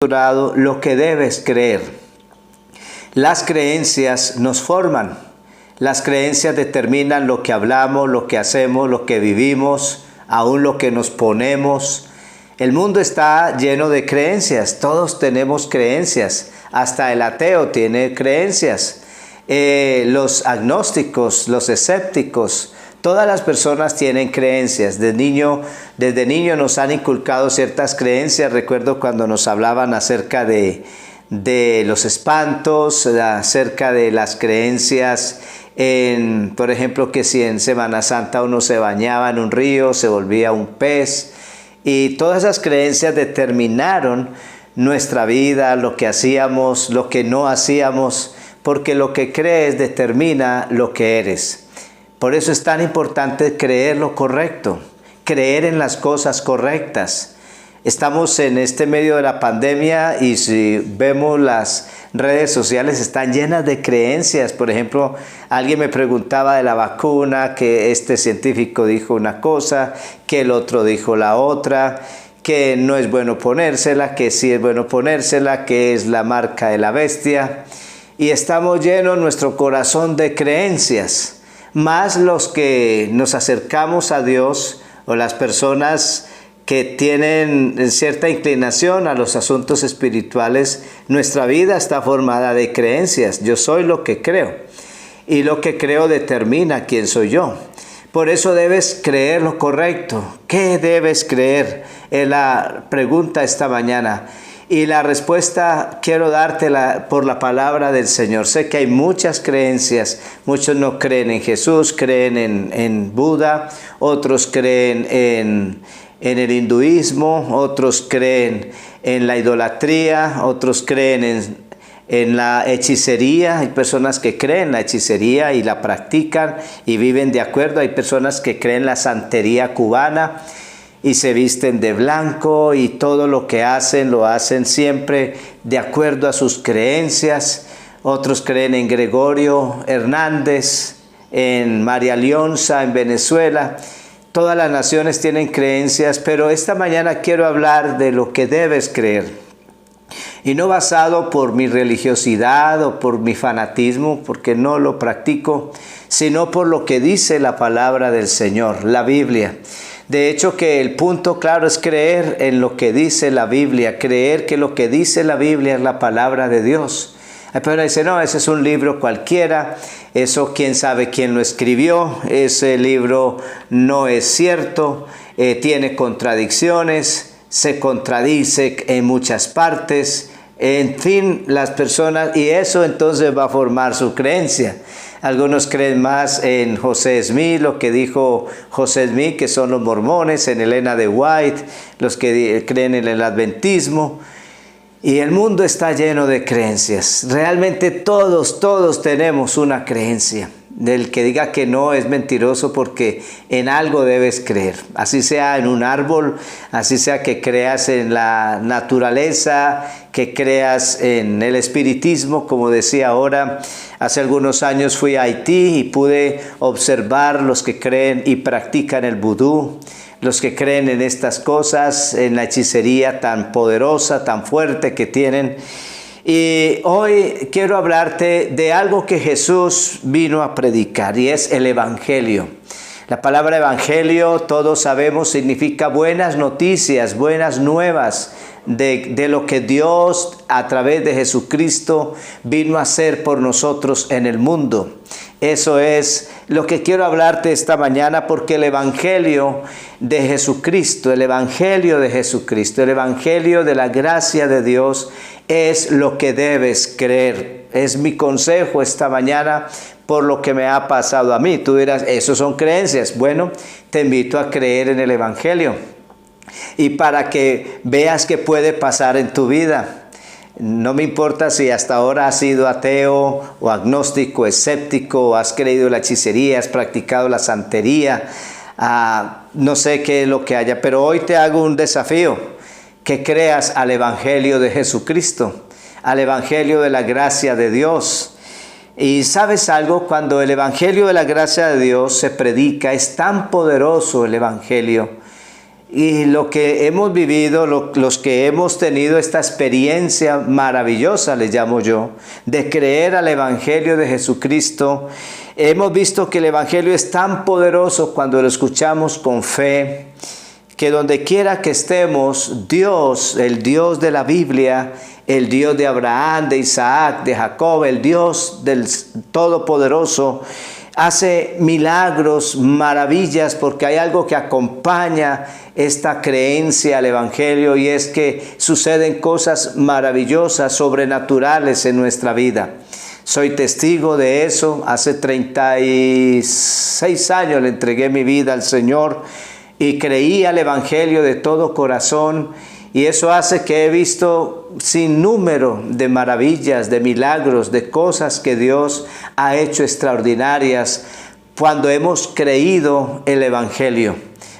Lo que debes creer. Las creencias nos forman. Las creencias determinan lo que hablamos, lo que hacemos, lo que vivimos, aún lo que nos ponemos. El mundo está lleno de creencias. Todos tenemos creencias. Hasta el ateo tiene creencias. Los agnósticos, los escépticos, todas las personas tienen creencias. Desde niño nos han inculcado ciertas creencias. Recuerdo cuando nos hablaban acerca de los espantos, acerca de las creencias, por ejemplo, que si en Semana Santa uno se bañaba en un río, se volvía un pez. Y todas esas creencias determinaron nuestra vida, lo que hacíamos, lo que no hacíamos, porque lo que crees determina lo que eres. Por eso es tan importante creer lo correcto, creer en las cosas correctas. Estamos en este medio de la pandemia y si vemos las redes sociales están llenas de creencias. Por ejemplo, alguien me preguntaba de la vacuna, que este científico dijo una cosa, que el otro dijo la otra, que no es bueno ponérsela, que sí es bueno ponérsela, que es la marca de la bestia. Y estamos llenos nuestro corazón de creencias. Más los que nos acercamos a Dios o las personas que tienen cierta inclinación a los asuntos espirituales, nuestra vida está formada de creencias. Yo soy lo que creo y lo que creo determina quién soy yo. Por eso debes creer lo correcto. ¿Qué debes creer? Es la pregunta esta mañana. Y la respuesta quiero dártela por la palabra del Señor. Sé que hay muchas creencias. Muchos no creen en Jesús, creen en Buda. Otros creen en el hinduismo. Otros creen en la idolatría. Otros creen en la hechicería. Hay personas que creen en la hechicería y la practican y viven de acuerdo. Hay personas que creen en la santería cubana y se visten de blanco y todo lo que hacen, lo hacen siempre de acuerdo a sus creencias. Otros creen en Gregorio Hernández, en María Leonza, en Venezuela. Todas las naciones tienen creencias, pero esta mañana quiero hablar de lo que debes creer. Y no basado por mi religiosidad o por mi fanatismo, porque no lo practico, sino por lo que dice la palabra del Señor, la Biblia. De hecho, que el punto claro es creer en lo que dice la Biblia, creer que lo que dice la Biblia es la palabra de Dios. Hay personas que dicen, no, ese es un libro cualquiera, eso quién sabe quién lo escribió, ese libro no es cierto, tiene contradicciones, se contradice en muchas partes, en fin, las personas, y eso entonces va a formar su creencia. Algunos creen más en José Smith, lo que dijo José Smith, que son los mormones, en Elena de White, los que creen en el adventismo. Y el mundo está lleno de creencias. Realmente todos tenemos una creencia. Del que diga que no es mentiroso porque en algo debes creer. Así sea en un árbol, así sea que creas en la naturaleza, que creas en el espiritismo, como decía ahora. Hace algunos años fui a Haití y pude observar los que creen y practican el vudú, los que creen en estas cosas, en la hechicería tan poderosa, tan fuerte que tienen. Y hoy quiero hablarte de algo que Jesús vino a predicar y es el Evangelio. La palabra Evangelio, todos sabemos, significa buenas noticias, buenas nuevas de lo que Dios a través de Jesucristo vino a hacer por nosotros en el mundo. Eso es lo que quiero hablarte esta mañana, porque el Evangelio de Jesucristo, el Evangelio de Jesucristo, el Evangelio de la gracia de Dios es lo que debes creer. Es mi consejo esta mañana por lo que me ha pasado a mí. Tú dirás, ¿eso son creencias? Bueno, te invito a creer en el Evangelio y para que veas qué puede pasar en tu vida. No me importa si hasta ahora has sido ateo o agnóstico, escéptico, o has creído en la hechicería, has practicado la santería, no sé qué es lo que haya, pero hoy te hago un desafío, que creas al Evangelio de Jesucristo, al Evangelio de la gracia de Dios. Y ¿sabes algo? Cuando el Evangelio de la gracia de Dios se predica, es tan poderoso el Evangelio. Y lo que hemos vivido, los que hemos tenido esta experiencia maravillosa, le llamo yo, de creer al Evangelio de Jesucristo, hemos visto que el Evangelio es tan poderoso cuando lo escuchamos con fe, que donde quiera que estemos, Dios, el Dios de la Biblia, el Dios de Abraham, de Isaac, de Jacob, el Dios del Todopoderoso, hace milagros, maravillas, porque hay algo que acompaña esta creencia al Evangelio, y es que suceden cosas maravillosas, sobrenaturales en nuestra vida. Soy testigo de eso. Hace 36 años le entregué mi vida al Señor y creí al Evangelio de todo corazón. Y eso hace que he visto sin número de maravillas, de milagros, de cosas que Dios ha hecho extraordinarias cuando hemos creído el Evangelio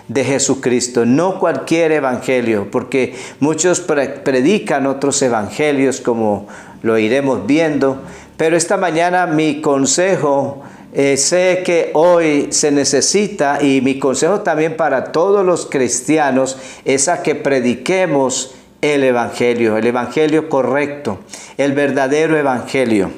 de Jesucristo. No cualquier evangelio, porque muchos predican otros evangelios, como lo iremos viendo. Pero esta mañana mi consejo, sé que hoy se necesita, y mi consejo también para todos los cristianos, es a que prediquemos el evangelio correcto, el verdadero evangelio.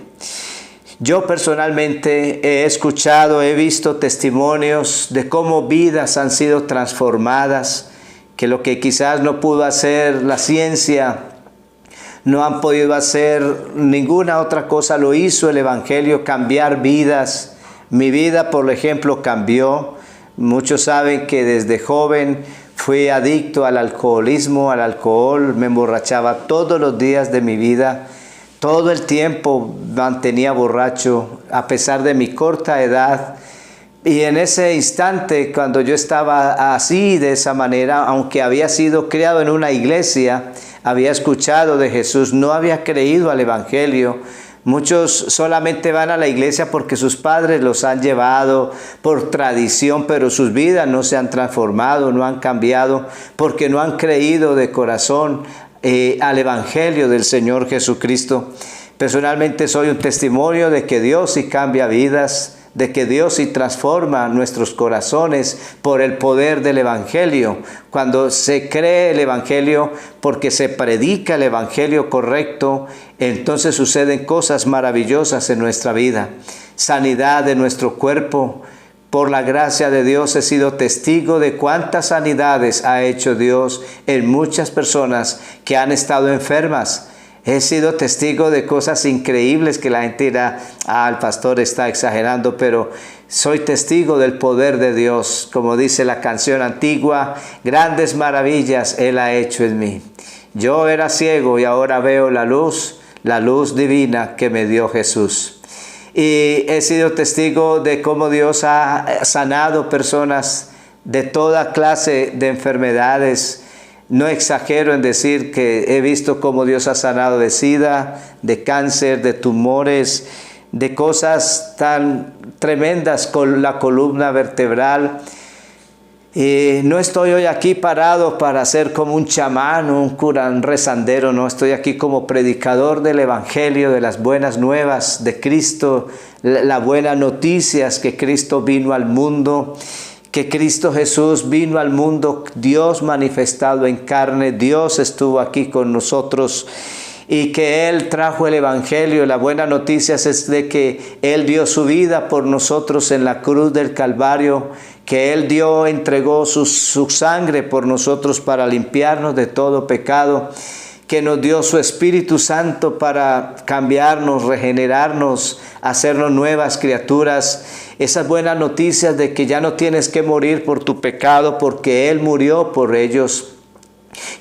Yo personalmente he escuchado, he visto testimonios de cómo vidas han sido transformadas, que lo que quizás no pudo hacer la ciencia, no han podido hacer ninguna otra cosa, lo hizo el evangelio, cambiar vidas. Mi vida, por ejemplo, cambió. Muchos saben que desde joven fui adicto al alcoholismo, al alcohol, me emborrachaba todos los días de mi vida. Todo el tiempo mantenía borracho, a pesar de mi corta edad. Y en ese instante, cuando yo estaba así, de esa manera, aunque había sido criado en una iglesia, había escuchado de Jesús, no había creído al evangelio. Muchos solamente van a la iglesia porque sus padres los han llevado por tradición, pero sus vidas no se han transformado, no han cambiado, porque no han creído de corazón al evangelio del Señor Jesucristo. Personalmente soy un testimonio de que Dios sí cambia vidas, de que Dios sí transforma nuestros corazones por el poder del evangelio. Cuando se cree el evangelio, porque se predica el evangelio correcto, entonces suceden cosas maravillosas en nuestra vida. Sanidad de nuestro cuerpo. Por la gracia de Dios he sido testigo de cuántas sanidades ha hecho Dios en muchas personas que han estado enfermas. He sido testigo de cosas increíbles que la gente dirá, el pastor está exagerando, pero soy testigo del poder de Dios. Como dice la canción antigua, grandes maravillas Él ha hecho en mí. Yo era ciego y ahora veo la luz divina que me dio Jesús. Y he sido testigo de cómo Dios ha sanado personas de toda clase de enfermedades. No exagero en decir que he visto cómo Dios ha sanado de SIDA, de cáncer, de tumores, de cosas tan tremendas con la columna vertebral. Y no estoy hoy aquí parado para ser como un chamán, un cura, un rezandero, no. Estoy aquí como predicador del evangelio, de las buenas nuevas de Cristo, la buena noticia es que Cristo vino al mundo, que Cristo Jesús vino al mundo, Dios manifestado en carne, Dios estuvo aquí con nosotros y que Él trajo el evangelio. La buena noticia es de que Él dio su vida por nosotros en la cruz del Calvario, que Él entregó su sangre por nosotros para limpiarnos de todo pecado, que nos dio su Espíritu Santo para cambiarnos, regenerarnos, hacernos nuevas criaturas. Esas buenas noticias de que ya no tienes que morir por tu pecado porque Él murió por ellos,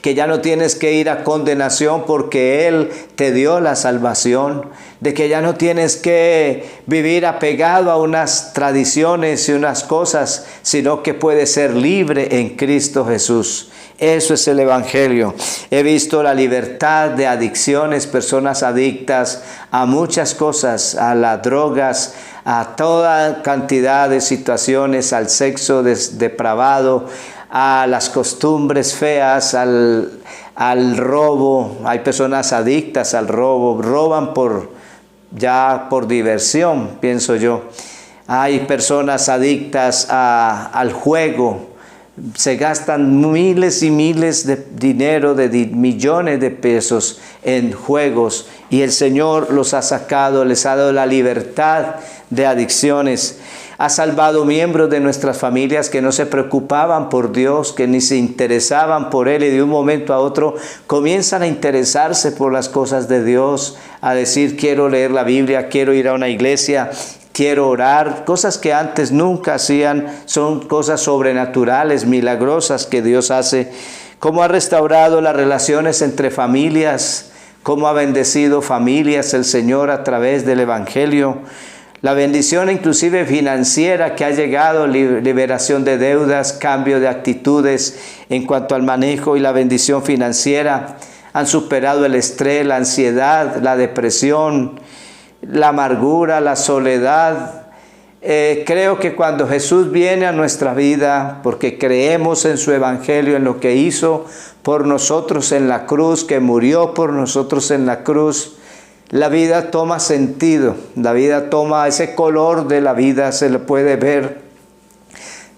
que ya no tienes que ir a condenación porque Él te dio la salvación, de que ya no tienes que vivir apegado a unas tradiciones y unas cosas, sino que puedes ser libre en Cristo Jesús. Eso es el evangelio. He visto la libertad de adicciones, personas adictas a muchas cosas, a las drogas, a toda cantidad de situaciones, al sexo depravado, a las costumbres feas, al robo. Hay personas adictas al robo, roban por diversión, pienso yo. Hay personas adictas al juego, se gastan miles y miles de dinero, millones de pesos en juegos, y el Señor los ha sacado, les ha dado la libertad de adicciones. Ha salvado miembros de nuestras familias que no se preocupaban por Dios, que ni se interesaban por Él, y de un momento a otro comienzan a interesarse por las cosas de Dios, a decir: quiero leer la Biblia, quiero ir a una iglesia, quiero orar. Cosas que antes nunca hacían, son cosas sobrenaturales, milagrosas que Dios hace. Cómo ha restaurado las relaciones entre familias, cómo ha bendecido familias el Señor a través del Evangelio. La bendición inclusive financiera que ha llegado, liberación de deudas, cambio de actitudes en cuanto al manejo, y la bendición financiera. Han superado el estrés, la ansiedad, la depresión, la amargura, la soledad. Creo que cuando Jesús viene a nuestra vida, porque creemos en su Evangelio, en lo que hizo por nosotros en la cruz, que murió por nosotros en la cruz, la vida toma sentido, la vida toma ese color de la vida, se le puede ver.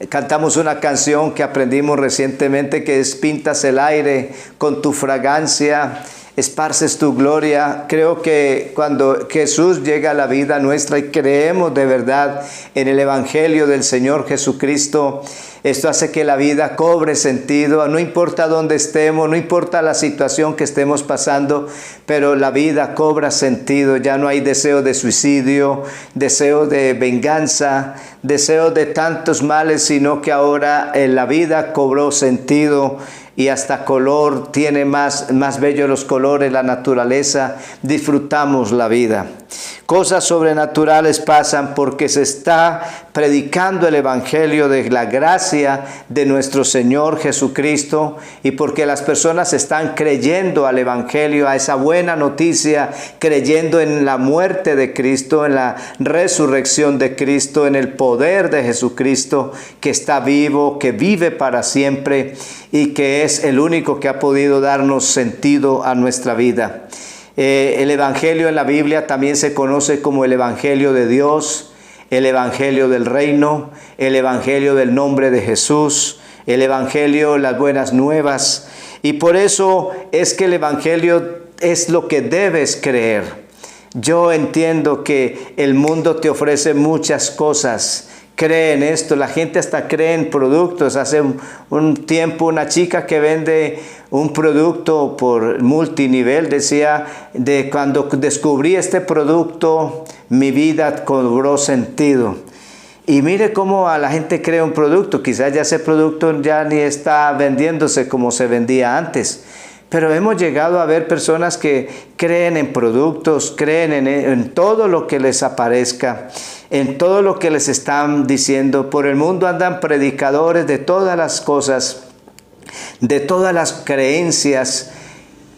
Cantamos una canción que aprendimos recientemente, que es: pintas el aire con tu fragancia, esparces tu gloria. Creo que cuando Jesús llega a la vida nuestra y creemos de verdad en el Evangelio del Señor Jesucristo, esto hace que la vida cobre sentido. No importa dónde estemos, no importa la situación que estemos pasando, pero la vida cobra sentido. Ya no hay deseo de suicidio, deseo de venganza, deseo de tantos males, sino que ahora la vida cobró sentido. Y hasta color, tiene más bellos los colores, la naturaleza. Disfrutamos la vida. Cosas sobrenaturales pasan porque se está predicando el Evangelio de la gracia de nuestro Señor Jesucristo, y porque las personas están creyendo al Evangelio, a esa buena noticia, creyendo en la muerte de Cristo, en la resurrección de Cristo, en el poder de Jesucristo, que está vivo, que vive para siempre y que es el único que ha podido darnos sentido a nuestra vida. El Evangelio en la Biblia también se conoce como el Evangelio de Dios, el Evangelio del Reino, el Evangelio del nombre de Jesús, el Evangelio, las buenas nuevas. Y por eso es que el Evangelio es lo que debes creer. Yo entiendo que el mundo te ofrece muchas cosas. Cree en esto, la gente hasta cree en productos. Hace un tiempo una chica que vende un producto por multinivel decía: de cuando descubrí este producto, mi vida cobró sentido. Y mire cómo a la gente crea un producto. Quizás ya ese producto ya ni está vendiéndose como se vendía antes. Pero hemos llegado a ver personas que creen en productos, creen en todo lo que les aparezca, en todo lo que les están diciendo. Por el mundo andan predicadores de todas las cosas, de todas las creencias.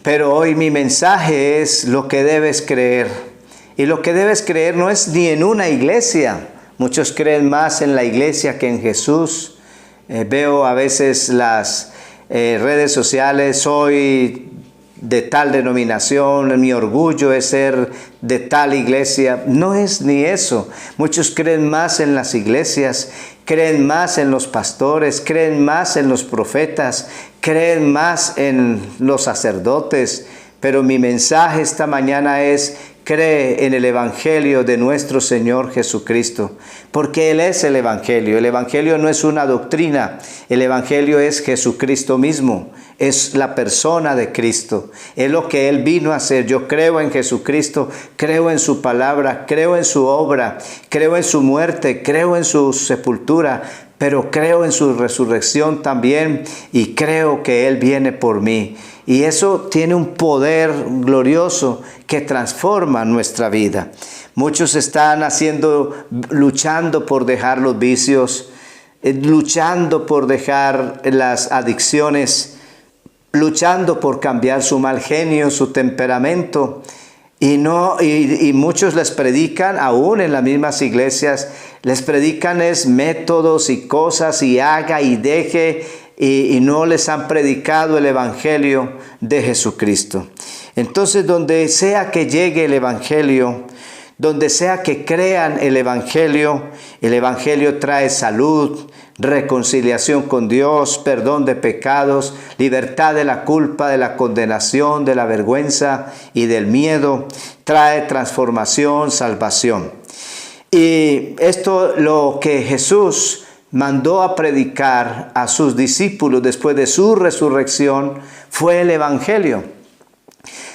Pero hoy mi mensaje es lo que debes creer. Y lo que debes creer no es ni en una iglesia. Muchos creen más en la iglesia que en Jesús. Veo a veces las redes sociales: soy de tal denominación, mi orgullo es ser de tal iglesia. No es ni eso. Muchos creen más en las iglesias, creen más en los pastores, creen más en los profetas, creen más en los sacerdotes. Pero mi mensaje esta mañana es: cree en el Evangelio de nuestro Señor Jesucristo, porque Él es el Evangelio. El Evangelio no es una doctrina, el Evangelio es Jesucristo mismo, es la persona de Cristo, es lo que Él vino a hacer. Yo creo en Jesucristo, creo en su palabra, creo en su obra, creo en su muerte, creo en su sepultura, pero creo en su resurrección también, y creo que Él viene por mí. Y eso tiene un poder glorioso que transforma nuestra vida. Muchos están luchando por dejar los vicios, luchando por dejar las adicciones, luchando por cambiar su mal genio, su temperamento. Y muchos les predican, aún en las mismas iglesias, les predican métodos y cosas, y haga y deje, y no les han predicado el Evangelio de Jesucristo. Entonces, donde sea que llegue el Evangelio, donde sea que crean el Evangelio trae salud, reconciliación con Dios, perdón de pecados, libertad de la culpa, de la condenación, de la vergüenza y del miedo. Trae transformación, salvación. Y esto lo que Jesús mandó a predicar a sus discípulos después de su resurrección fue el Evangelio.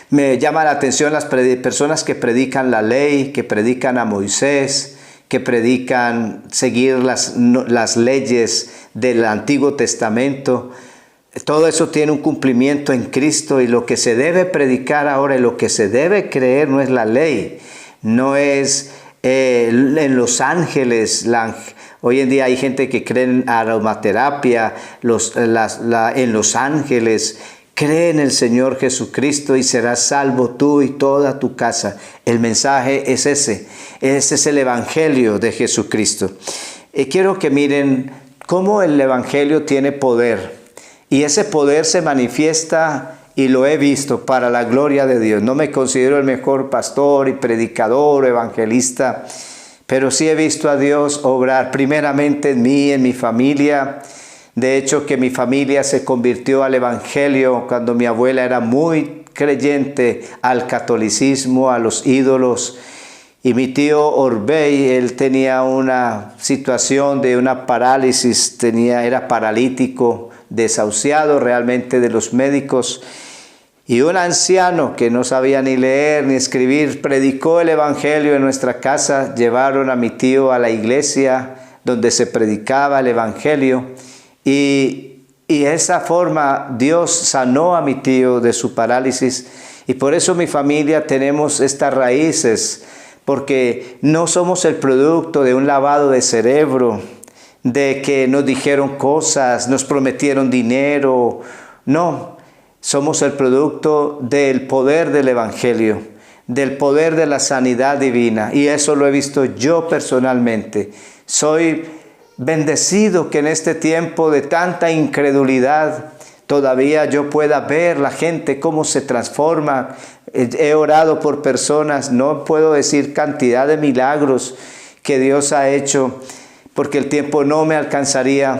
Me llama la atención las personas que predican la ley, que predican a Moisés, que predican seguir las leyes del Antiguo Testamento. Todo eso tiene un cumplimiento en Cristo, y lo que se debe predicar ahora y lo que se debe creer no es la ley, no es en los ángeles. Hoy en día hay gente que cree en aromaterapia, en los ángeles. Cree en el Señor Jesucristo y serás salvo tú y toda tu casa. El mensaje es ese. Ese es el Evangelio de Jesucristo. Y quiero que miren cómo el Evangelio tiene poder. Y ese poder se manifiesta, y lo he visto, para la gloria de Dios. No me considero el mejor pastor y predicador o evangelista, pero sí he visto a Dios obrar primeramente en mí, en mi familia. De hecho, que mi familia se convirtió al Evangelio cuando mi abuela era muy creyente al catolicismo, a los ídolos. Y mi tío Orbey, él tenía una situación de una parálisis, era paralítico, desahuciado realmente de los médicos. Y un anciano que no sabía ni leer ni escribir predicó el Evangelio en nuestra casa. Llevaron a mi tío a la iglesia donde se predicaba el Evangelio. Y esa forma Dios sanó a mi tío de su parálisis. Y por eso mi familia tenemos estas raíces, porque no somos el producto de un lavado de cerebro, de que nos dijeron cosas, nos prometieron dinero. No, somos el producto del poder del Evangelio, del poder de la sanidad divina. Y eso lo he visto yo personalmente. Soy bendecido que en este tiempo de tanta incredulidad todavía yo pueda ver la gente cómo se transforma. He orado por personas, no puedo decir cantidad de milagros que Dios ha hecho, porque el tiempo no me alcanzaría.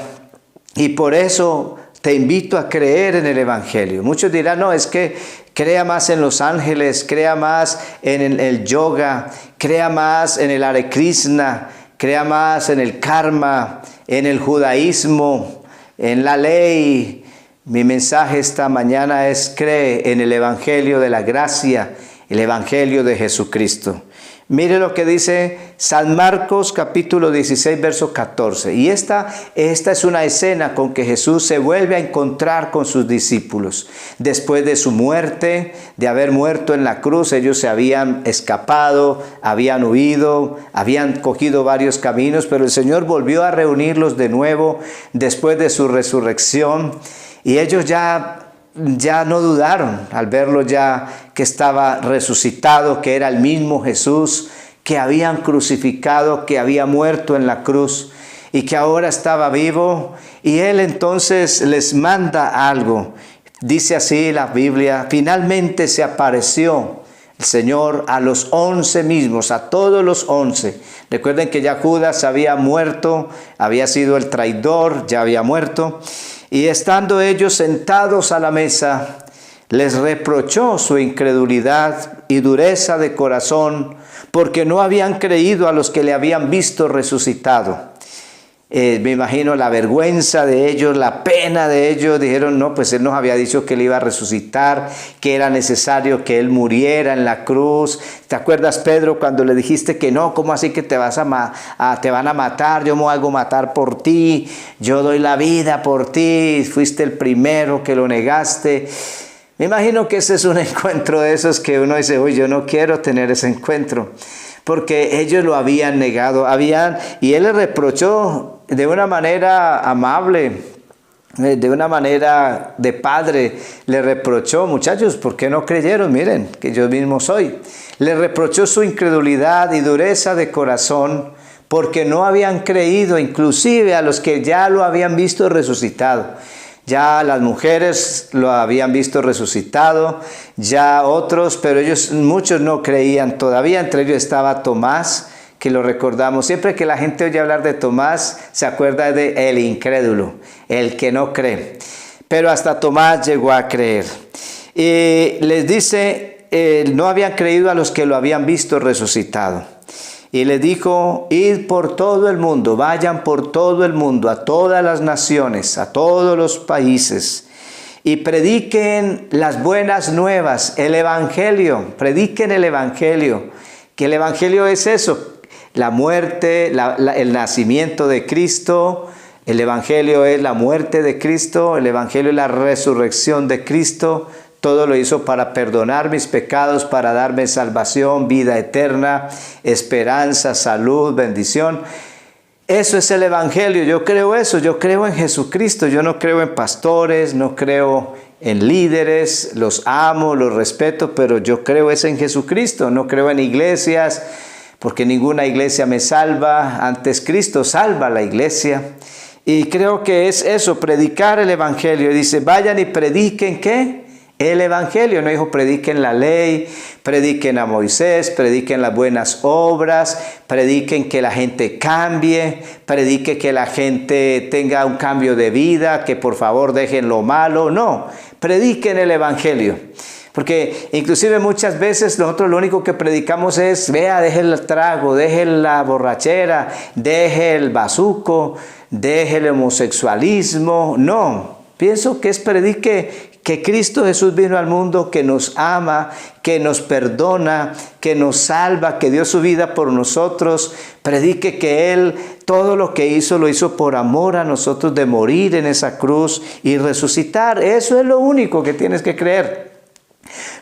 Y por eso te invito a creer en el Evangelio. Muchos dirán, no, es que crea más en los ángeles, crea más en el yoga, crea más en el Hare Krishna, crea más en el karma, en el judaísmo, en la ley. Mi mensaje esta mañana es: cree en el Evangelio de la gracia, el Evangelio de Jesucristo. Mire lo que dice San Marcos capítulo 16, verso 14. Y esta es una escena con que Jesús se vuelve a encontrar con sus discípulos. Después de su muerte, de haber muerto en la cruz, ellos se habían escapado, habían huido, habían cogido varios caminos, pero el Señor volvió a reunirlos de nuevo después de su resurrección. Y ellos ya no dudaron al verlo ya que estaba resucitado, que era el mismo Jesús que habían crucificado, que había muerto en la cruz y que ahora estaba vivo. Y Él entonces les manda algo. Dice así la Biblia: finalmente se apareció el Señor a los 11 mismos, a todos los 11. Recuerden que ya Judas había muerto, había sido el traidor, ya había muerto. Y estando ellos sentados a la mesa, les reprochó su incredulidad y dureza de corazón, porque no habían creído a los que le habían visto resucitado. Me imagino la vergüenza de ellos, la pena de ellos. Dijeron, no, pues Él nos había dicho que Él iba a resucitar, que era necesario que Él muriera en la cruz. ¿Te acuerdas, Pedro, cuando le dijiste que no? ¿Cómo así que te van a matar? Yo me hago matar por ti, yo doy la vida por ti, fuiste el primero que lo negaste. Me imagino que ese es un encuentro de esos que uno dice, uy, yo no quiero tener ese encuentro, porque ellos lo habían negado, y Él les reprochó de una manera amable, de una manera de padre. Le reprochó, muchachos, ¿por qué no creyeron? Miren, que yo mismo soy. Le reprochó su incredulidad y dureza de corazón, porque no habían creído, inclusive a los que ya lo habían visto resucitado. Ya las mujeres lo habían visto resucitado, ya otros, pero muchos no creían todavía. Entre ellos estaba Tomás, que lo recordamos. Siempre que la gente oye hablar de Tomás, se acuerda de el incrédulo, el que no cree. Pero hasta Tomás llegó a creer. Y les dice, no habían creído a los que lo habían visto resucitado. Y les dijo, id por todo el mundo, vayan por todo el mundo, a todas las naciones, a todos los países, y prediquen las buenas nuevas, el evangelio, prediquen el evangelio, que el evangelio es eso, la muerte, el nacimiento de Cristo. El evangelio es la muerte de Cristo, el evangelio es la resurrección de Cristo. Todo lo hizo para perdonar mis pecados, para darme salvación, vida eterna, esperanza, salud, bendición. Eso es el evangelio. Yo creo eso, yo creo en Jesucristo. Yo no creo en pastores, no creo en líderes, los amo, los respeto, pero yo creo es en Jesucristo. No creo en iglesias, porque ninguna iglesia me salva. Antes Cristo salva a la iglesia. Y creo que es eso, predicar el evangelio. Y dice, vayan y prediquen, ¿qué? El evangelio. No dijo prediquen la ley, prediquen a Moisés, prediquen las buenas obras, prediquen que la gente cambie, prediquen que la gente tenga un cambio de vida, que por favor dejen lo malo. No, prediquen el evangelio. Porque inclusive muchas veces nosotros lo único que predicamos es, vea, deje el trago, deje la borrachera, deje el bazuco, deje el homosexualismo. No, pienso que es predique que Cristo Jesús vino al mundo, que nos ama, que nos perdona, que nos salva, que dio su vida por nosotros. Predique que Él todo lo que hizo lo hizo por amor a nosotros, de morir en esa cruz y resucitar. Eso es lo único que tienes que creer.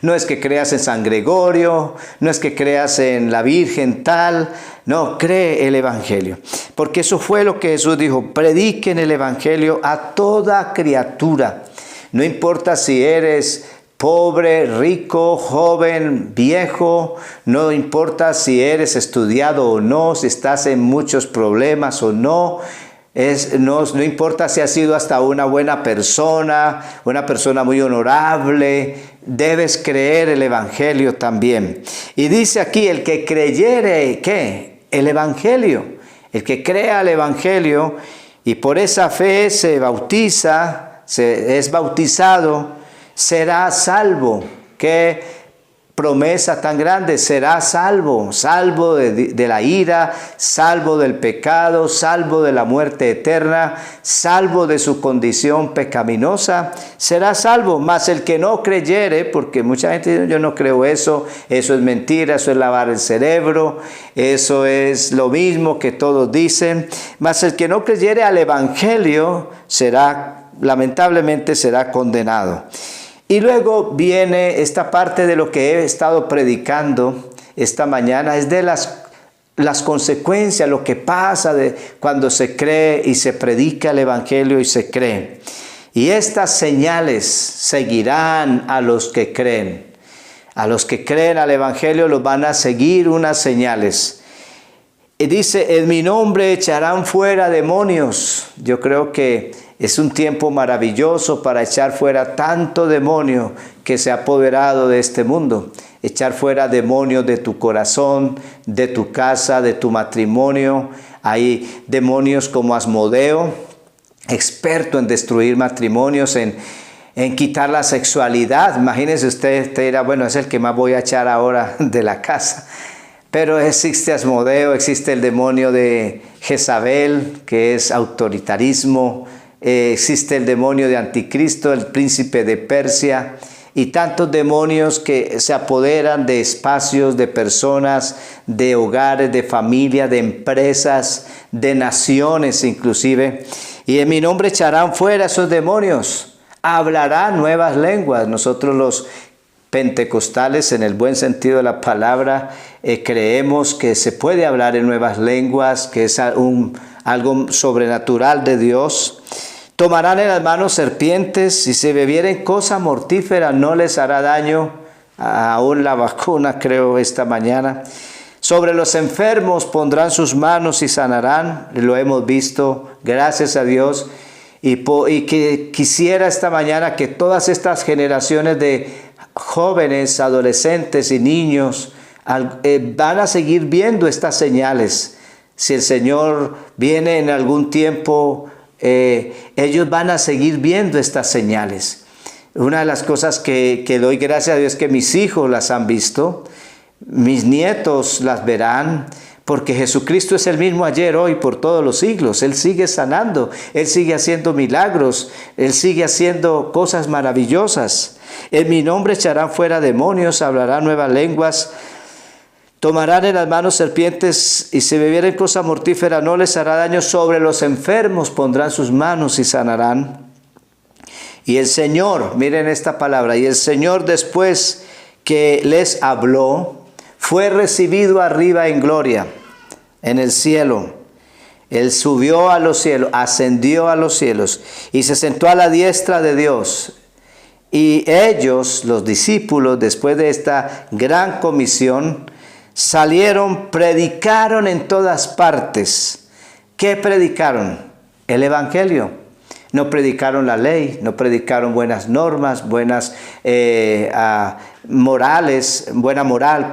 No es que creas en San Gregorio, no es que creas en la Virgen tal, no, cree el evangelio. Porque eso fue lo que Jesús dijo, prediquen el evangelio a toda criatura. No importa si eres pobre, rico, joven, viejo, no importa si eres estudiado o no, si estás en muchos problemas o no. No importa si has sido hasta una buena persona, una persona muy honorable, debes creer el evangelio también. Y dice aquí, el que creyere, ¿qué? El evangelio. El que crea el evangelio y por esa fe se bautiza, es bautizado, será salvo. Qué promesa tan grande, será salvo, salvo de la ira, salvo del pecado, salvo de la muerte eterna, salvo de su condición pecaminosa, será salvo. Mas el que no creyere, porque mucha gente dice, yo no creo eso es mentira, eso es lavar el cerebro, eso es lo mismo que todos dicen, mas el que no creyere al evangelio lamentablemente será condenado. Y luego viene esta parte de lo que he estado predicando esta mañana, es de las consecuencias, lo que pasa de cuando se cree y se predica el evangelio y se cree. Y estas señales seguirán a los que creen. A los que creen al evangelio los van a seguir unas señales. Y dice, en mi nombre echarán fuera demonios. Yo creo que es un tiempo maravilloso para echar fuera tanto demonio que se ha apoderado de este mundo. Echar fuera demonios de tu corazón, de tu casa, de tu matrimonio. Hay demonios como Asmodeo, experto en destruir matrimonios, en quitar la sexualidad. Imagínense usted dirá, bueno, es el que más voy a echar ahora de la casa. Pero existe Asmodeo, existe el demonio de Jezabel, que es autoritarismo. Existe el demonio de Anticristo, el príncipe de Persia, y tantos demonios que se apoderan de espacios, de personas, de hogares, de familias, de empresas, de naciones inclusive. Y en mi nombre echarán fuera esos demonios, hablarán nuevas lenguas. Nosotros los pentecostales, en el buen sentido de la palabra, creemos que se puede hablar en nuevas lenguas, que es algo sobrenatural de Dios. Tomarán en las manos serpientes, y si bebieren cosa mortífera no les hará daño. Aún la vacuna, creo, esta mañana. Sobre los enfermos pondrán sus manos y sanarán. Lo hemos visto, gracias a Dios. Y que quisiera esta mañana que todas estas generaciones de jóvenes, adolescentes y niños Van a seguir viendo estas señales. Si el Señor viene en algún tiempo, ellos van a seguir viendo estas señales. Una de las cosas que doy gracias a Dios es que mis hijos las han visto, mis nietos las verán, porque Jesucristo es el mismo ayer, hoy, por todos los siglos. Él sigue sanando, Él sigue haciendo milagros, Él sigue haciendo cosas maravillosas. En mi nombre echarán fuera demonios, hablarán nuevas lenguas, tomarán en las manos serpientes, y si bebieren cosa mortífera no les hará daño. Sobre los enfermos pondrán sus manos y sanarán. Y el Señor, miren esta palabra, y el Señor, después que les habló, fue recibido arriba en gloria, en el cielo. Él subió a los cielos, ascendió a los cielos y se sentó a la diestra de Dios. Y ellos, los discípulos, después de esta gran comisión, salieron, predicaron en todas partes. ¿Qué predicaron? El Evangelio. No predicaron la ley, no predicaron buenas normas, buena moral.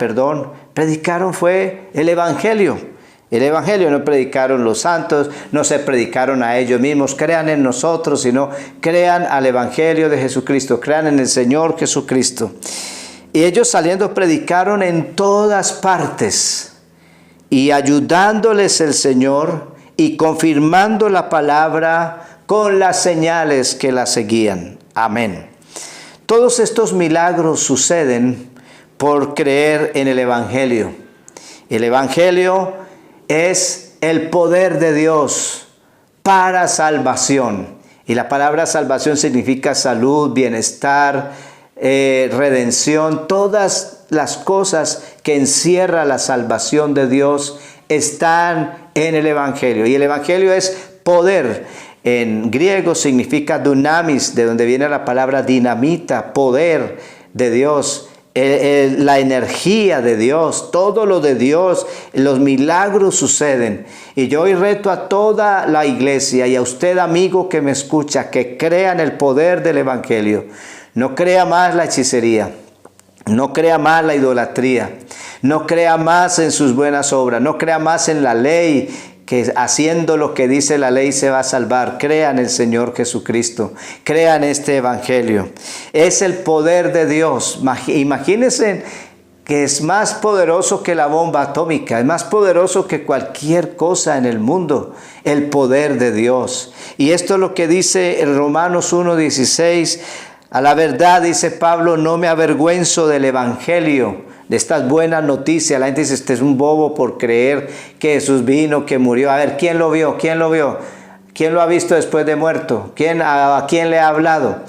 Predicaron fue el Evangelio. El Evangelio. No predicaron los santos, no se predicaron a ellos mismos, crean en nosotros, sino crean al Evangelio de Jesucristo, crean en el Señor Jesucristo. Y ellos saliendo predicaron en todas partes, y ayudándoles el Señor y confirmando la palabra con las señales que la seguían. Amén. Todos estos milagros suceden por creer en el Evangelio. El Evangelio es el poder de Dios para salvación. Y la palabra salvación significa salud, bienestar, redención. Todas las cosas que encierra la salvación de Dios están en el Evangelio. Y el Evangelio es poder. En griego significa dunamis, de donde viene la palabra dinamita, poder de Dios, la energía de Dios, todo lo de Dios, los milagros suceden. Y yo hoy reto a toda la iglesia y a usted, amigo que me escucha, que crea en el poder del Evangelio. No crea más la hechicería, no crea más la idolatría, no crea más en sus buenas obras, no crea más en la ley, que haciendo lo que dice la ley se va a salvar. Crea en el Señor Jesucristo, crea en este Evangelio. Es el poder de Dios. Imagínense que es más poderoso que la bomba atómica, es más poderoso que cualquier cosa en el mundo, el poder de Dios. Y esto es lo que dice en Romanos 1:16. A la verdad, dice Pablo, no me avergüenzo del Evangelio, de estas buenas noticias. La gente dice, este es un bobo por creer que Jesús vino, que murió. A ver, ¿quién lo vio? ¿Quién lo vio? ¿Quién lo ha visto después de muerto? ¿A quién le ha hablado?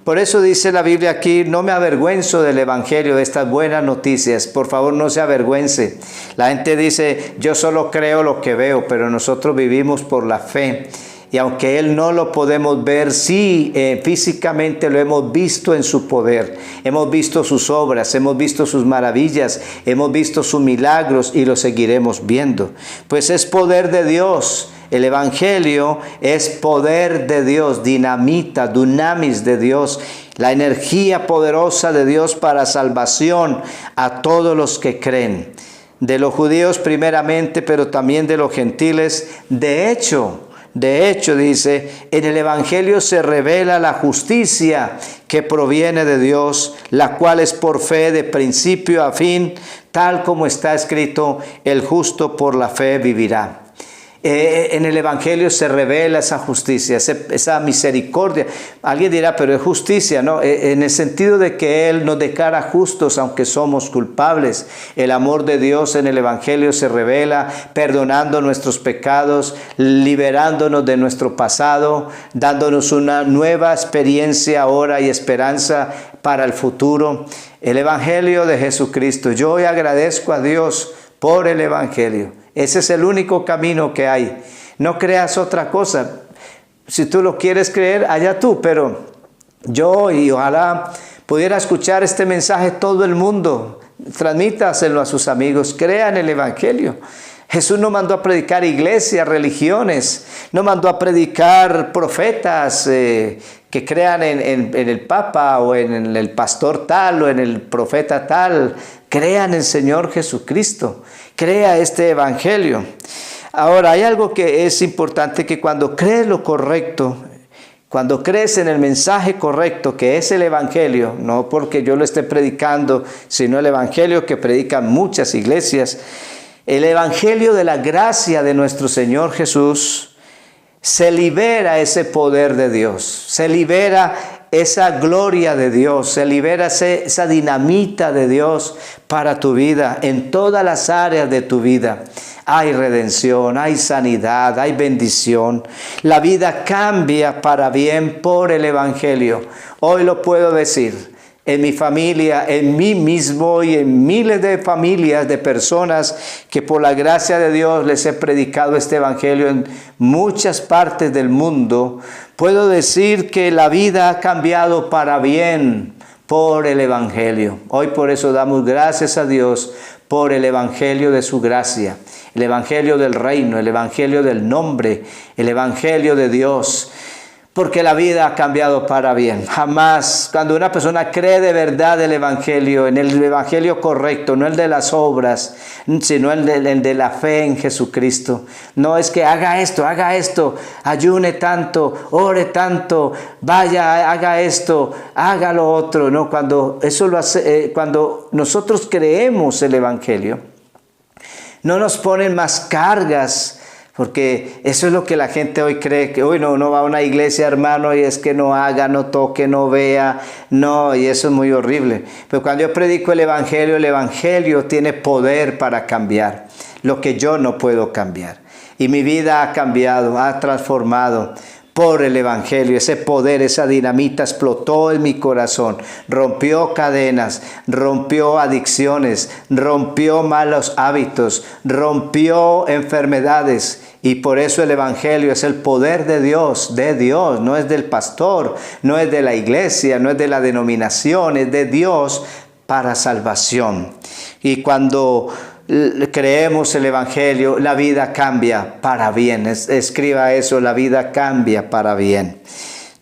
Por eso dice la Biblia aquí, no me avergüenzo del Evangelio, de estas buenas noticias. Por favor, no se avergüence. La gente dice, yo solo creo lo que veo, pero nosotros vivimos por la fe. Y aunque Él no lo podemos ver, sí, físicamente lo hemos visto en su poder. Hemos visto sus obras, hemos visto sus maravillas, hemos visto sus milagros y lo seguiremos viendo. Pues es poder de Dios. El Evangelio es poder de Dios, dinamita, dunamis de Dios, la energía poderosa de Dios para salvación a todos los que creen. De los judíos primeramente, pero también de los gentiles. De hecho, dice, en el Evangelio se revela la justicia que proviene de Dios, la cual es por fe de principio a fin, tal como está escrito, el justo por la fe vivirá. En el Evangelio se revela esa justicia, esa misericordia. Alguien dirá, pero es justicia, ¿no? En el sentido de que Él nos declara justos aunque somos culpables. El amor de Dios en el Evangelio se revela perdonando nuestros pecados, liberándonos de nuestro pasado, dándonos una nueva experiencia ahora y esperanza para el futuro. El Evangelio de Jesucristo. Yo hoy agradezco a Dios por el Evangelio. Ese es el único camino que hay. No creas otra cosa. Si tú lo quieres creer, allá tú. Pero yo, y ojalá pudiera escuchar este mensaje todo el mundo. Transmítaselo a sus amigos. Crean el Evangelio. Jesús no mandó a predicar iglesias, religiones, no mandó a predicar profetas que crean en el Papa o en el pastor tal o en el profeta tal. Crean en el Señor Jesucristo, crea este evangelio. Ahora, hay algo que es importante, que cuando crees lo correcto, cuando crees en el mensaje correcto, que es el evangelio, no porque yo lo esté predicando, sino el evangelio que predican muchas iglesias, el evangelio de la gracia de nuestro Señor Jesús, se libera ese poder de Dios, se libera esa gloria de Dios, se libera esa dinamita de Dios para tu vida, en todas las áreas de tu vida. Hay redención, hay sanidad, hay bendición. La vida cambia para bien por el evangelio. Hoy lo puedo decir. En mi familia, en mí mismo y en miles de familias de personas que por la gracia de Dios les he predicado este evangelio en muchas partes del mundo, puedo decir que la vida ha cambiado para bien por el evangelio. Hoy por eso damos gracias a Dios por el evangelio de su gracia, el evangelio del reino, el evangelio del nombre, el evangelio de Dios. Porque la vida ha cambiado para bien. Jamás, cuando una persona cree de verdad el evangelio, en el evangelio correcto, no el de las obras, sino el de la fe en Jesucristo. No es que haga esto, ayune tanto, ore tanto, vaya, haga esto, haga lo otro. No, cuando eso lo hace, cuando nosotros creemos el evangelio, no nos ponen más cargas. Porque eso es lo que la gente hoy cree, que hoy no va a una iglesia, hermano, y es que no haga, no toque, no vea, no, y eso es muy horrible. Pero cuando yo predico el evangelio tiene poder para cambiar lo que yo no puedo cambiar. Y mi vida ha cambiado, ha transformado por el evangelio. Ese poder, esa dinamita explotó en mi corazón, rompió cadenas, rompió adicciones, rompió malos hábitos, rompió enfermedades. Y por eso el evangelio es el poder de Dios, no es del pastor, no es de la iglesia, no es de la denominación, es de Dios para salvación. Y cuando creemos el evangelio, la vida cambia para bien. Escriba eso, la vida cambia para bien.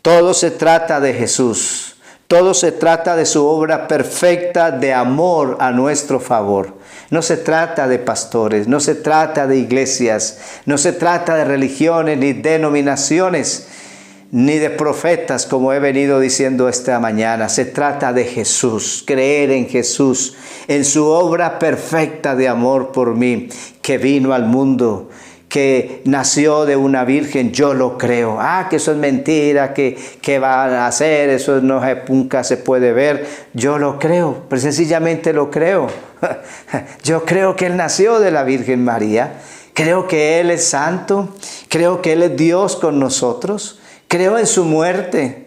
Todo se trata de Jesús. Todo se trata de su obra perfecta de amor a nuestro favor. No se trata de pastores, no se trata de iglesias, no se trata de religiones ni denominaciones, ni de profetas, como he venido diciendo esta mañana. Se trata de Jesús, creer en Jesús, en su obra perfecta de amor por mí, que vino al mundo, que nació de una virgen. Yo lo creo. Que eso es mentira, que va a hacer, eso nunca se puede ver. Yo lo creo, pero sencillamente lo creo. Yo creo que Él nació de la Virgen María, creo que Él es santo, creo que Él es Dios con nosotros, creo en su muerte.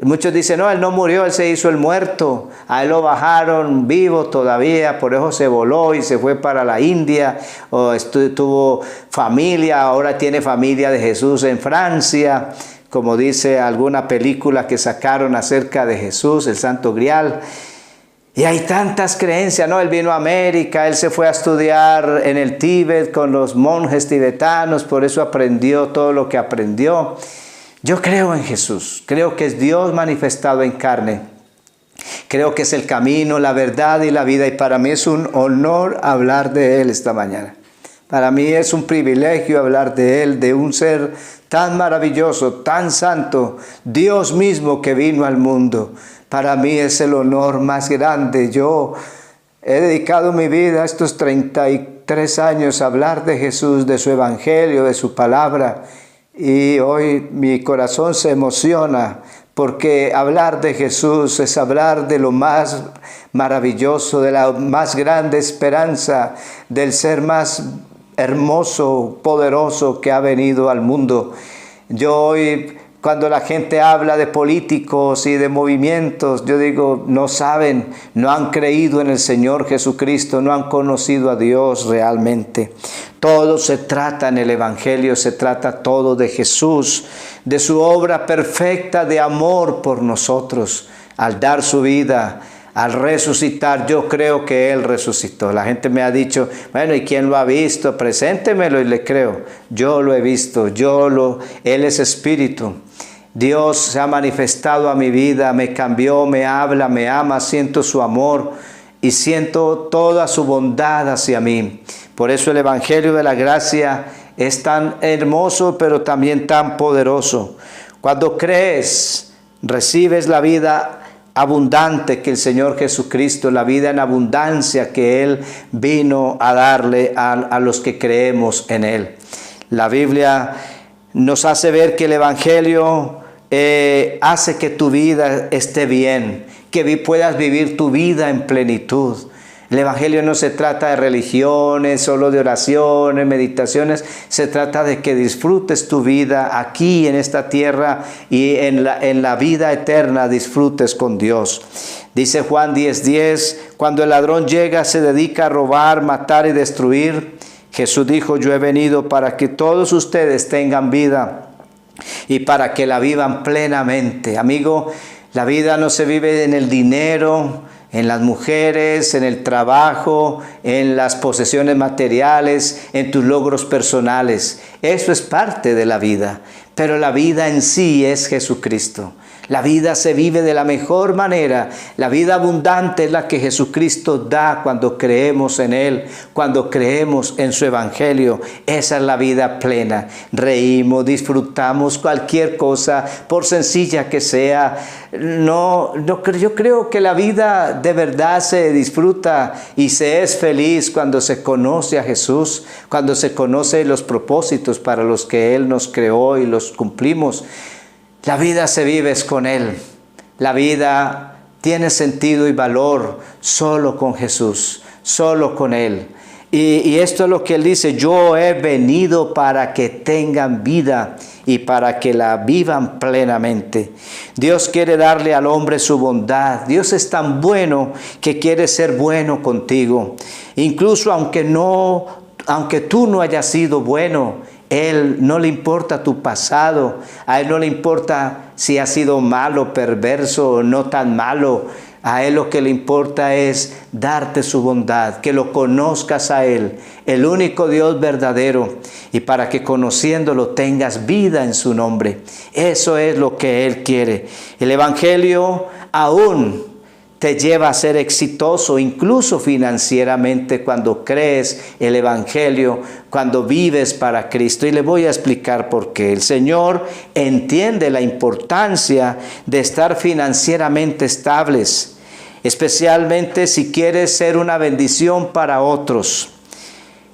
Muchos dicen, no, Él no murió, Él se hizo el muerto, a Él lo bajaron vivo todavía, por eso se voló y se fue para la India, o tuvo familia, ahora tiene familia de Jesús en Francia, como dice alguna película que sacaron acerca de Jesús, el Santo Grial. Y hay tantas creencias, ¿no? Él vino a América, Él se fue a estudiar en el Tíbet con los monjes tibetanos, por eso aprendió todo lo que aprendió. Yo creo en Jesús, creo que es Dios manifestado en carne. Creo que es el camino, la verdad y la vida, y para mí es un honor hablar de Él esta mañana. Para mí es un privilegio hablar de Él, de un ser tan maravilloso, tan santo, Dios mismo que vino al mundo. Para mí es el honor más grande. Yo he dedicado mi vida a estos 33 años a hablar de Jesús, de su evangelio, de su palabra. Y hoy mi corazón se emociona porque hablar de Jesús es hablar de lo más maravilloso, de la más grande esperanza, del ser más hermoso, poderoso que ha venido al mundo. Yo hoy, cuando la gente habla de políticos y de movimientos, yo digo, no saben, no han creído en el Señor Jesucristo, no han conocido a Dios realmente. Todo se trata en el evangelio, se trata todo de Jesús, de su obra perfecta de amor por nosotros, al dar su vida, al resucitar, yo creo que Él resucitó. La gente me ha dicho, bueno, ¿y quién lo ha visto? Preséntemelo y le creo. Yo lo he visto, Él es espíritu. Dios se ha manifestado a mi vida, me cambió, me habla, me ama, siento su amor y siento toda su bondad hacia mí. Por eso el Evangelio de la Gracia es tan hermoso, pero también tan poderoso. Cuando crees, recibes la vida abundante que el Señor Jesucristo, la vida en abundancia que Él vino a darle a los que creemos en Él. La Biblia nos hace ver que el Evangelio hace que tu vida esté bien, que puedas vivir tu vida en plenitud. El Evangelio no se trata de religiones, solo de oraciones, meditaciones. Se trata de que disfrutes tu vida aquí en esta tierra y en la vida eterna disfrutes con Dios. Dice Juan 10:10, cuando el ladrón llega se dedica a robar, matar y destruir. Jesús dijo, yo he venido para que todos ustedes tengan vida y para que la vivan plenamente. Amigo, la vida no se vive en el dinero, en las mujeres, en el trabajo, en las posesiones materiales, en tus logros personales. Eso es parte de la vida, pero la vida en sí es Jesucristo. La vida se vive de la mejor manera. La vida abundante es la que Jesucristo da cuando creemos en Él, cuando creemos en su Evangelio. Esa es la vida plena. Reímos, disfrutamos cualquier cosa, por sencilla que sea. Yo creo que la vida de verdad se disfruta y se es feliz cuando se conoce a Jesús, cuando se conoce los propósitos para los que Él nos creó y los cumplimos. La vida se vive con Él. La vida tiene sentido y valor solo con Jesús, solo con Él. Y esto es lo que Él dice, yo he venido para que tengan vida y para que la vivan plenamente. Dios quiere darle al hombre su bondad. Dios es tan bueno que quiere ser bueno contigo. Incluso aunque tú no hayas sido bueno, Él no le importa tu pasado, a Él no le importa si has sido malo, perverso o no tan malo. A Él lo que le importa es darte su bondad, que lo conozcas a Él, el único Dios verdadero, y para que conociéndolo tengas vida en su nombre. Eso es lo que Él quiere. El Evangelio aún te lleva a ser exitoso, incluso financieramente, cuando crees el Evangelio, cuando vives para Cristo. Y le voy a explicar por qué. El Señor entiende la importancia de estar financieramente estables, especialmente si quieres ser una bendición para otros.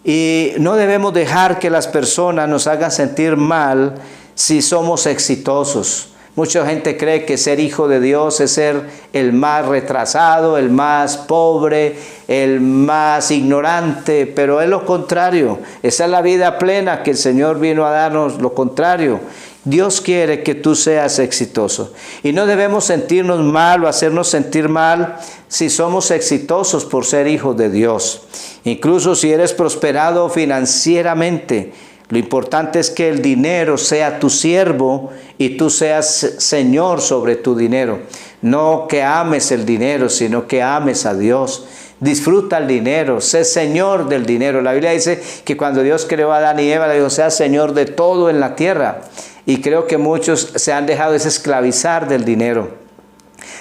Y no debemos dejar que las personas nos hagan sentir mal si somos exitosos. Mucha gente cree que ser hijo de Dios es ser el más retrasado, el más pobre, el más ignorante, pero es lo contrario. Esa es la vida plena que el Señor vino a darnos, lo contrario. Dios quiere que tú seas exitoso. Y no debemos sentirnos mal o hacernos sentir mal si somos exitosos por ser hijos de Dios. Incluso si eres prosperado financieramente, lo importante es que el dinero sea tu siervo y tú seas Señor sobre tu dinero. No que ames el dinero, sino que ames a Dios. Disfruta el dinero, sé Señor del dinero. La Biblia dice que cuando Dios creó a Adán y Eva, le dijo, sea Señor de todo en la tierra. Y creo que muchos se han dejado esclavizar del dinero.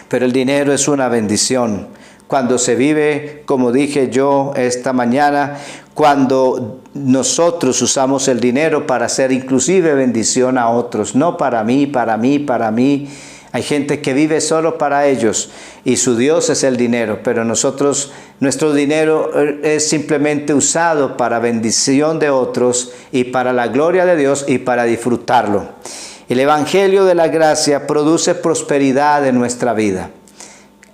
Pero el dinero es una bendición. Cuando se vive, como dije yo esta mañana, cuando nosotros usamos el dinero para hacer inclusive bendición a otros, no para mí, para mí, para mí. Hay gente que vive solo para ellos y su Dios es el dinero, pero nuestro dinero es simplemente usado para bendición de otros y para la gloria de Dios y para disfrutarlo. El Evangelio de la Gracia produce prosperidad en nuestra vida.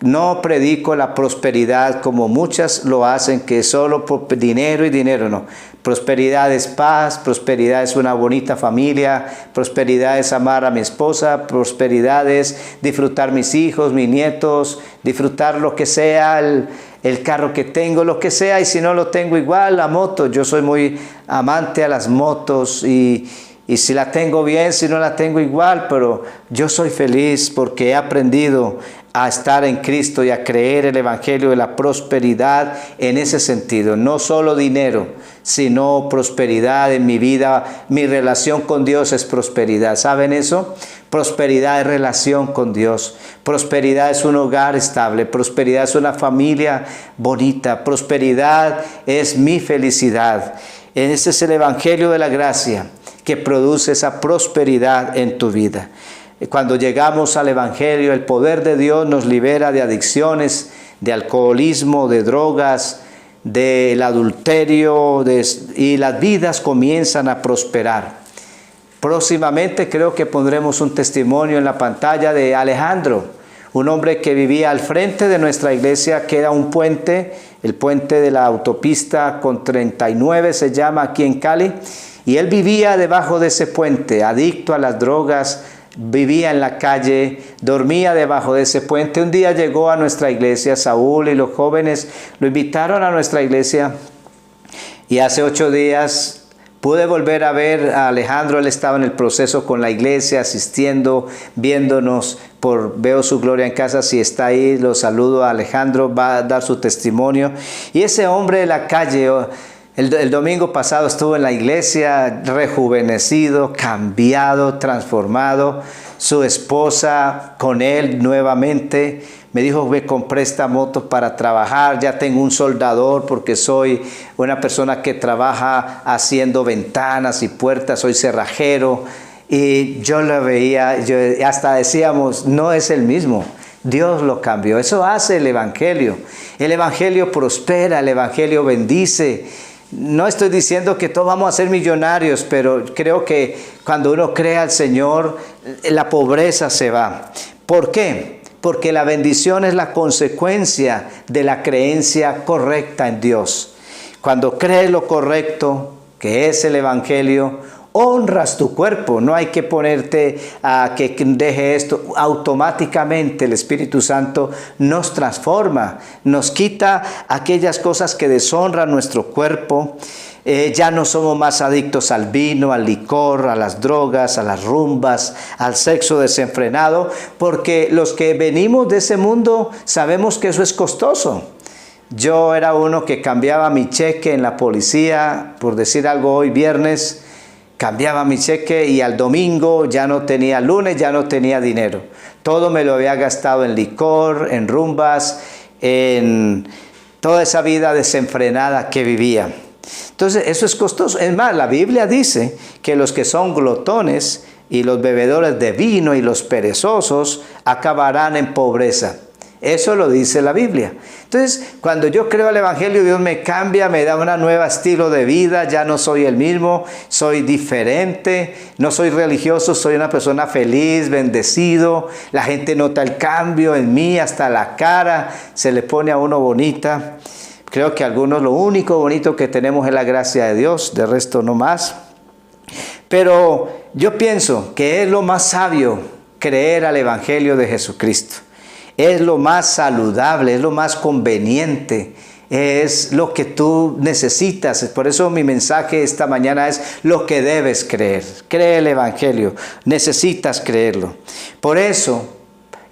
No predico la prosperidad como muchas lo hacen, que solo por dinero y dinero, no. Prosperidad es paz, prosperidad es una bonita familia, prosperidad es amar a mi esposa, prosperidad es disfrutar mis hijos, mis nietos, disfrutar lo que sea, el carro que tengo, lo que sea, y si no lo tengo igual, la moto. Yo soy muy amante a las motos y si la tengo bien, si no la tengo igual, pero yo soy feliz porque he aprendido a estar en Cristo y a creer el evangelio de la prosperidad en ese sentido. No solo dinero, sino prosperidad en mi vida. Mi relación con Dios es prosperidad. ¿Saben eso? Prosperidad es relación con Dios. Prosperidad es un hogar estable. Prosperidad es una familia bonita. Prosperidad es mi felicidad. Ese es el evangelio de la gracia que produce esa prosperidad en tu vida. Cuando llegamos al evangelio, el poder de Dios nos libera de adicciones, de alcoholismo, de drogas, del adulterio, y las vidas comienzan a prosperar. Próximamente creo que pondremos un testimonio en la pantalla de Alejandro, un hombre que vivía al frente de nuestra iglesia, que era un puente, el puente de la autopista con 39 se llama aquí en Cali, y él vivía debajo de ese puente, adicto a las drogas, vivía en la calle, dormía debajo de ese puente. Un día llegó a nuestra iglesia, Saúl y los jóvenes lo invitaron a nuestra iglesia, y hace 8 días pude volver a ver a Alejandro. Él estaba en el proceso con la iglesia, asistiendo, viéndonos, veo su gloria en casa. Si está ahí, lo saludo a Alejandro, va a dar su testimonio. Y ese hombre de la calle, el domingo pasado estuvo en la iglesia, rejuvenecido, cambiado, transformado. Su esposa con él nuevamente me dijo: me compré esta moto para trabajar, ya tengo un soldador porque soy una persona que trabaja haciendo ventanas y puertas, soy cerrajero. Y yo lo veía, hasta decíamos, no es el mismo. Dios lo cambió. Eso hace el evangelio. El evangelio prospera, el evangelio bendice. No estoy diciendo que todos vamos a ser millonarios, pero creo que cuando uno cree al Señor, la pobreza se va. ¿Por qué? Porque la bendición es la consecuencia de la creencia correcta en Dios. Cuando crees lo correcto, que es el evangelio, honras tu cuerpo. No hay que ponerte a que deje esto. Automáticamente el Espíritu Santo nos transforma, nos quita aquellas cosas que deshonran nuestro cuerpo. Ya no somos más adictos al vino, al licor, a las drogas, a las rumbas, al sexo desenfrenado, porque los que venimos de ese mundo sabemos que eso es costoso. Yo era uno que cambiaba mi cheque en la policía, por decir algo, hoy viernes, cambiaba mi cheque y al domingo ya no tenía, lunes ya no tenía dinero. Todo me lo había gastado en licor, en rumbas, en toda esa vida desenfrenada que vivía. Entonces eso es costoso. Es más, la Biblia dice que los que son glotones y los bebedores de vino y los perezosos acabarán en pobreza. Eso lo dice la Biblia. Entonces, cuando yo creo el evangelio, Dios me cambia, me da un nuevo estilo de vida. Ya no soy el mismo, soy diferente, no soy religioso, soy una persona feliz, bendecido. La gente nota el cambio en mí, hasta la cara se le pone a uno bonita. Creo que algunos lo único bonito que tenemos es la gracia de Dios, de resto no más. Pero yo pienso que es lo más sabio creer al evangelio de Jesucristo. Es lo más saludable, es lo más conveniente, es lo que tú necesitas. Por eso mi mensaje esta mañana es lo que debes creer. Cree el evangelio, necesitas creerlo. Por eso,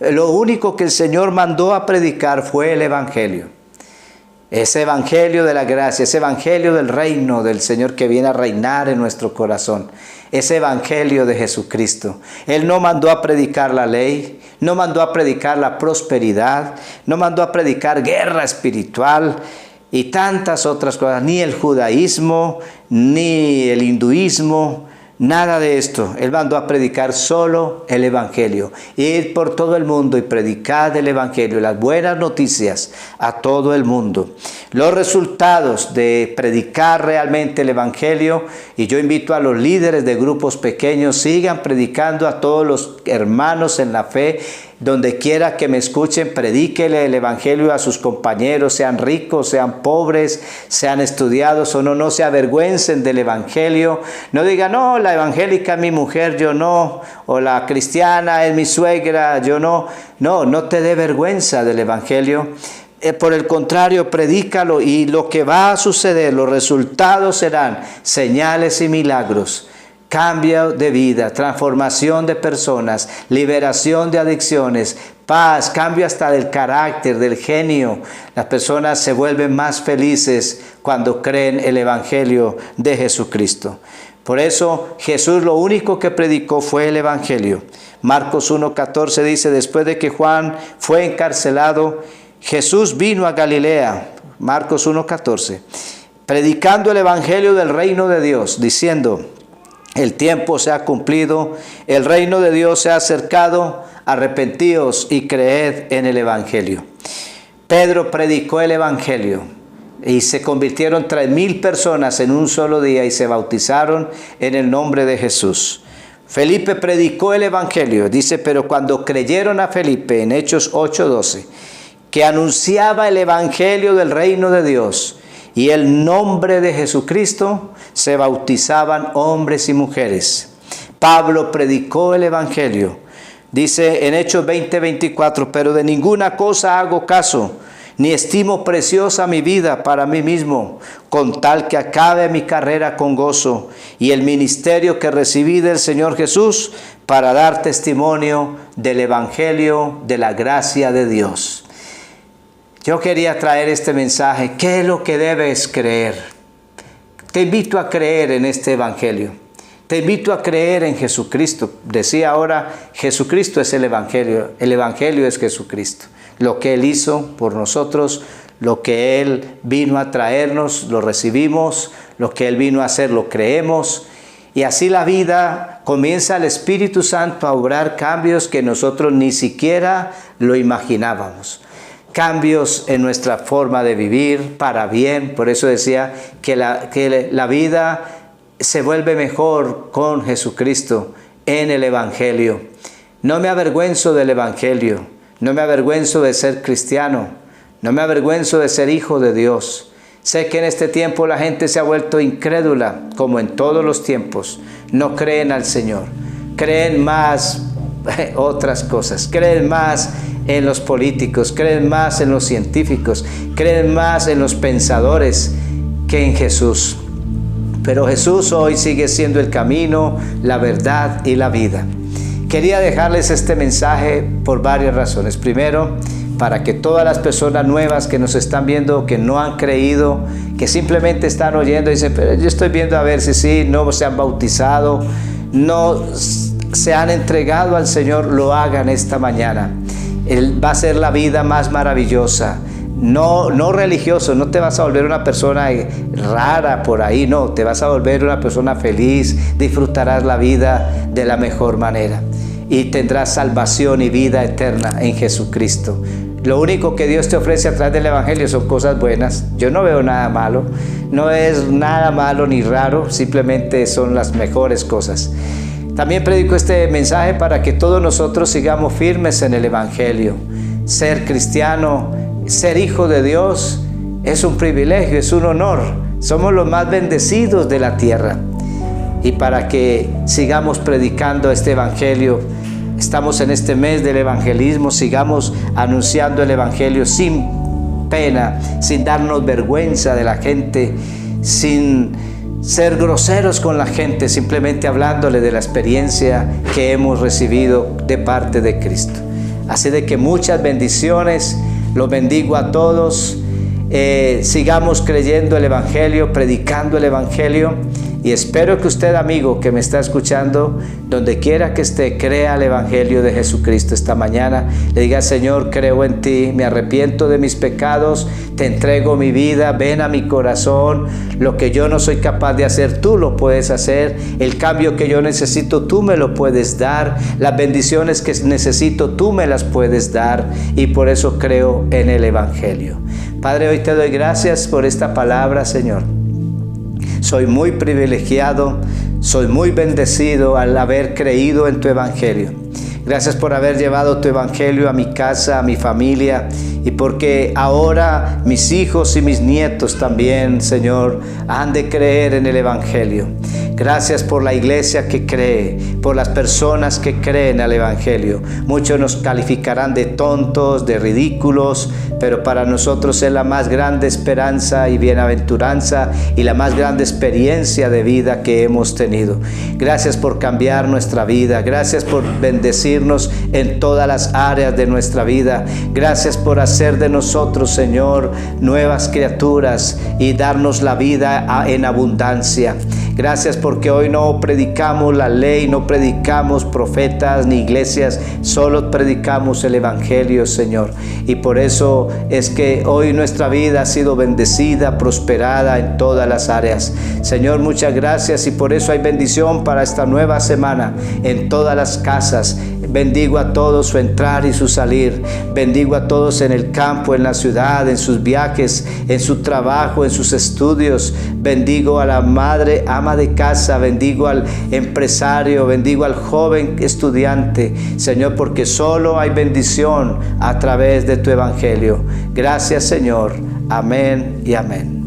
lo único que el Señor mandó a predicar fue el evangelio. Ese evangelio de la gracia, ese evangelio del reino del Señor que viene a reinar en nuestro corazón. Ese evangelio de Jesucristo. Él no mandó a predicar la ley, no mandó a predicar la prosperidad, no mandó a predicar guerra espiritual y tantas otras cosas, ni el judaísmo, ni el hinduismo, nada de esto. Él mandó a predicar solo el evangelio. Ir por todo el mundo y predicar el evangelio, las buenas noticias a todo el mundo. Los resultados de predicar realmente el evangelio, y yo invito a los líderes de grupos pequeños, sigan predicando a todos los hermanos en la fe. Donde quiera que me escuchen, predíquele el evangelio a sus compañeros, sean ricos, sean pobres, sean estudiados o no, no se avergüencen del evangelio. No digan, no, la evangélica es mi mujer, yo no, o la cristiana es mi suegra, yo no. No, no te dé vergüenza del evangelio. Por el contrario, predícalo, y lo que va a suceder, los resultados serán señales y milagros. Cambio de vida, transformación de personas, liberación de adicciones, paz, cambio hasta del carácter, del genio. Las personas se vuelven más felices cuando creen el Evangelio de Jesucristo. Por eso Jesús lo único que predicó fue el Evangelio. Marcos 1:14 dice, después de que Juan fue encarcelado, Jesús vino a Galilea. Marcos 1:14. Predicando el Evangelio del reino de Dios, diciendo, el tiempo se ha cumplido, el reino de Dios se ha acercado, arrepentíos y creed en el Evangelio. Pedro predicó el Evangelio y se convirtieron 3,000 personas en un solo día y se bautizaron en el nombre de Jesús. Felipe predicó el Evangelio, dice, pero cuando creyeron a Felipe en Hechos 8:12, que anunciaba el Evangelio del reino de Dios y el nombre de Jesucristo, se bautizaban hombres y mujeres. Pablo predicó el Evangelio. Dice en Hechos 20:24, pero de ninguna cosa hago caso, ni estimo preciosa mi vida para mí mismo, con tal que acabe mi carrera con gozo y el ministerio que recibí del Señor Jesús para dar testimonio del Evangelio de la gracia de Dios. Yo quería traer este mensaje. ¿Qué es lo que debes creer? Te invito a creer en este Evangelio. Te invito a creer en Jesucristo. Decía ahora, Jesucristo es el Evangelio. El Evangelio es Jesucristo. Lo que Él hizo por nosotros, lo que Él vino a traernos, lo recibimos. Lo que Él vino a hacer, lo creemos. Y así la vida comienza el Espíritu Santo a obrar cambios que nosotros ni siquiera lo imaginábamos. Cambios en nuestra forma de vivir para bien. Por eso decía que la vida se vuelve mejor con Jesucristo en el Evangelio. No me avergüenzo del Evangelio. No me avergüenzo de ser cristiano. No me avergüenzo de ser hijo de Dios. Sé que en este tiempo la gente se ha vuelto incrédula, como en todos los tiempos. No creen al Señor. Creen más otras cosas. Creen más en los políticos, creen más en los científicos, creen más en los pensadores que en Jesús. Pero Jesús hoy sigue siendo el camino, la verdad y la vida. Quería dejarles este mensaje por varias razones. Primero, para que todas las personas nuevas que nos están viendo, que no han creído, que simplemente están oyendo y dicen, pero yo estoy viendo a ver si sí, no se han bautizado, no se han entregado al Señor, lo hagan esta mañana. Él va a ser la vida más maravillosa. No religioso, no te vas a volver una persona rara por ahí, no, te vas a volver una persona feliz, disfrutarás la vida de la mejor manera y tendrás salvación y vida eterna en Jesucristo. Lo único que Dios te ofrece a través del Evangelio son cosas buenas. Yo no veo nada malo, no es nada malo ni raro, simplemente son las mejores cosas. También predico este mensaje para que todos nosotros sigamos firmes en el Evangelio. Ser cristiano, ser hijo de Dios es un privilegio, es un honor. Somos los más bendecidos de la tierra. Y para que sigamos predicando este Evangelio, estamos en este mes del evangelismo, sigamos anunciando el Evangelio sin pena, sin darnos vergüenza de la gente, sin ser groseros con la gente, simplemente hablándole de la experiencia que hemos recibido de parte de Cristo. Así de que muchas bendiciones, los bendigo a todos. Sigamos creyendo el Evangelio, predicando el Evangelio. Y espero que usted, amigo que me está escuchando, donde quiera que esté, crea el Evangelio de Jesucristo esta mañana. Le diga, Señor, creo en ti, me arrepiento de mis pecados, te entrego mi vida, ven a mi corazón. Lo que yo no soy capaz de hacer, tú lo puedes hacer. El cambio que yo necesito, tú me lo puedes dar. Las bendiciones que necesito, tú me las puedes dar. Y por eso creo en el Evangelio. Padre, hoy te doy gracias por esta palabra, Señor. Soy muy privilegiado, soy muy bendecido al haber creído en tu Evangelio. Gracias por haber llevado tu Evangelio a mi casa, a mi familia, y porque ahora mis hijos y mis nietos también, Señor, han de creer en el Evangelio. Gracias por la iglesia que cree, por las personas que creen al Evangelio. Muchos nos calificarán de tontos, de ridículos, pero para nosotros es la más grande esperanza y bienaventuranza y la más grande experiencia de vida que hemos tenido. Gracias por cambiar nuestra vida. Gracias por bendecirnos en todas las áreas de nuestra vida. Gracias por hacer de nosotros, Señor, nuevas criaturas y darnos la vida en abundancia. Gracias porque hoy no predicamos la ley, no predicamos profetas ni iglesias, solo predicamos el Evangelio, Señor. Y por eso es que hoy nuestra vida ha sido bendecida, prosperada en todas las áreas. Señor, muchas gracias y por eso hay bendición para esta nueva semana en todas las casas. Bendigo a todos su entrar y su salir. Bendigo a todos en el campo, en la ciudad, en sus viajes, en su trabajo, en sus estudios. Bendigo a la madre, ama de casa. Bendigo al empresario. Bendigo al joven estudiante. Señor, porque solo hay bendición a través de tu evangelio. Gracias, Señor. Amén y amén.